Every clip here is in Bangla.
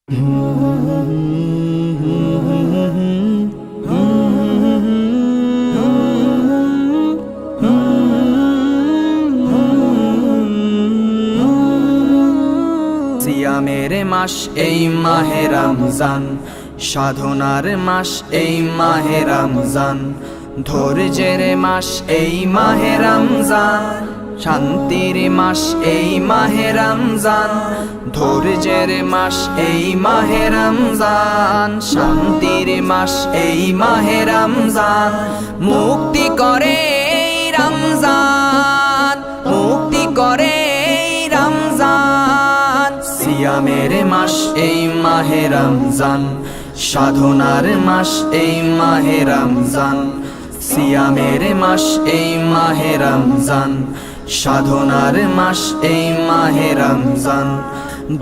সিয়ামের মাস এই মাহে রমজান, সাধনার মাস এই মাহে রমজান, ধৈর্যের মাস এই মাহে রমজান, শান্তির মাস এই মাহে রমজান, ধৈর্যের মাস এই মাহে রমজান, শান্তির মাস এই মাহে রমজান, মুক্তি করে এই রমজান, মুক্তি করে এই রমজান। সিয়ামের মাস এই মাহে রমজান, সাধনার মাস এই মাহে রমজান, সিয়ামের মাস এই মাহে রমজান, সাধনার মাস এই মাহে রমজান,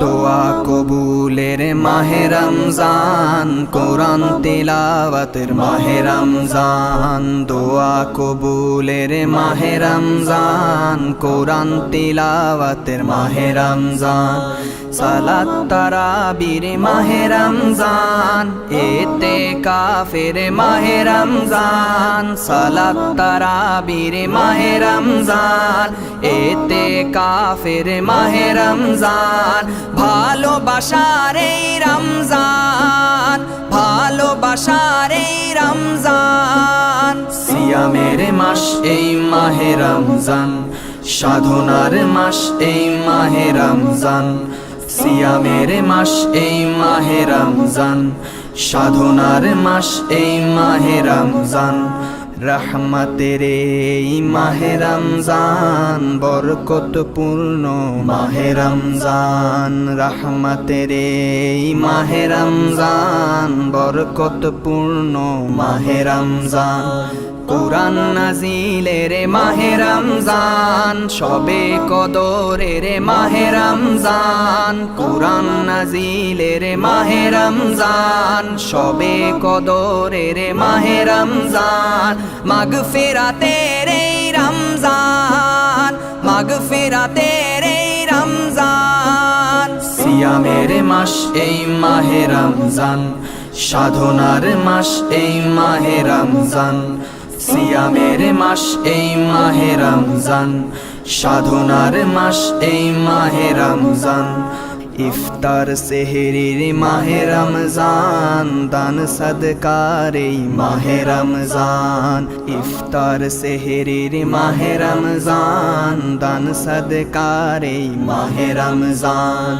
দোয়া কবুলের মাহে রমজান, কোরআন তিলাওয়াতের মাহে রমজান, দোয়া কবুলের মাহে রমজান, কোরআন তিলাওয়াতের মাহে রমজান, সালাত তারাবির মাহে রমজান, ইতিকাফের মাহে রমজান, সালাত তারাবির মাহে রমজান, ইতিকাফের মাহে রমজান, ভালোবাসার এই রমজান, ভালোবাসার এই রমজান। সিয়ামের মাস এই মাহে রমজান, সাধনার মাস এই মাহে রমজান, সিয়ামের মাস এই মাহে রমজান, সাধনার মাস এই মাহে রমজান, রহমতের এই মাহে রমজান, বরকতপূর্ণ মাহে রমজান, রহমতের এই মাহে রমজান, বরকতপূর্ণ মাহে রমজান, কোরআন নাজিলের মাহে রমজান, শবে কদরের মাহে রমজান, কোরআন নাজিলের মাহে রমজান, শবে কদরের মাহে রমজান, মাগফিরাতের এই রমজান, মাগফিরাতের এই রমজান। সিয়ামের মাস এই মাহে রমজান, সাধনার মাস এই মাহে রমজান, সিয়ামের মাস এই মাহে রমজান, সাধনার মাস এই মাহে রমজান, ইফতার সেহরির মাহে রমজান, দান সদকার এই মাহে রমজান, ইফতার সেহরির মাহে রমজান, দান সদকার এই মাহে রমজান,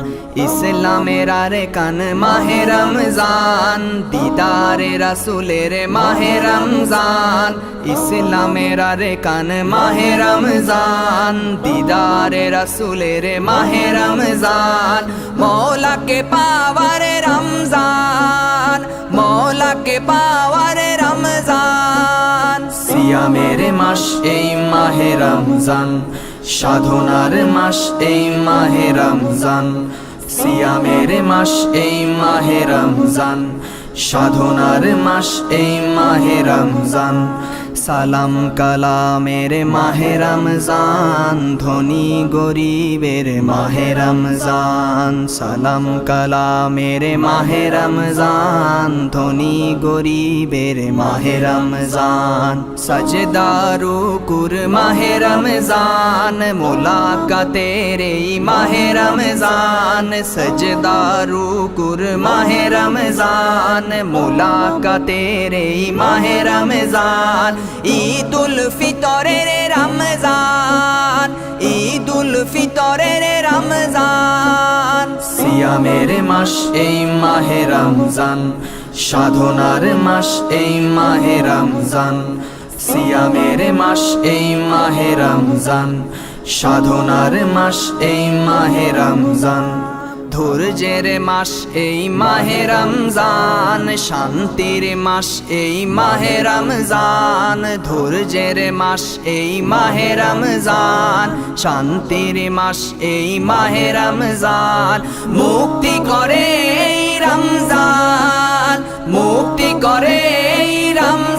ইসলামের আরকান মাহে রমজান, দিদারে রাসূলের মাহে রমজান, ইসলামের আরকান মাহে রমজান, দিদারে রাসূলের মাহে রমজান, মৌলাকে পাওয়ার রমজান, মৌলাকে পাওয়ার রমজান। সিয়ামের মাস এই মাহে রমজান, সাধনার মাস এই মাহে রমজান, সিয়ামের মাস এই মাহে রমজান, সাধনার মাস এই মাহে রমজান, সালাম কালামের মাহে রমজান, ধনী গরিবের মাহে রমজান, সালাম কালামের মাহে রমজান, ধনী গরিবের মাহে রমজান, সাজদা রুকুর মাহে রমজান, মুলাকাতের এই মাহে রমজান, সাজদা রুকুর মাহে রমজান, মুলাকাতের এই মাহে রমজান, ঈদুল ফিতরের রমজান, ঈদুল ফিতরের রমজান। সিয়ামের মাস এই মাহে রমজান, সাধনার মাস এই মাহে রমজান, সিয়ামের মাস এই মাহে রমজান, সাধনার মাস এই মাহে রমজান, ধৈর্যের মাস এই মাহে রমজান, শান্তির মাস এই মাহে রমজান, ধৈর্যের মাস এই মাহে রমজান, শান্তির মাস এই মাহে রমজান, মুক্তি করে এই রমজান, মুক্তি করে এই রমজান।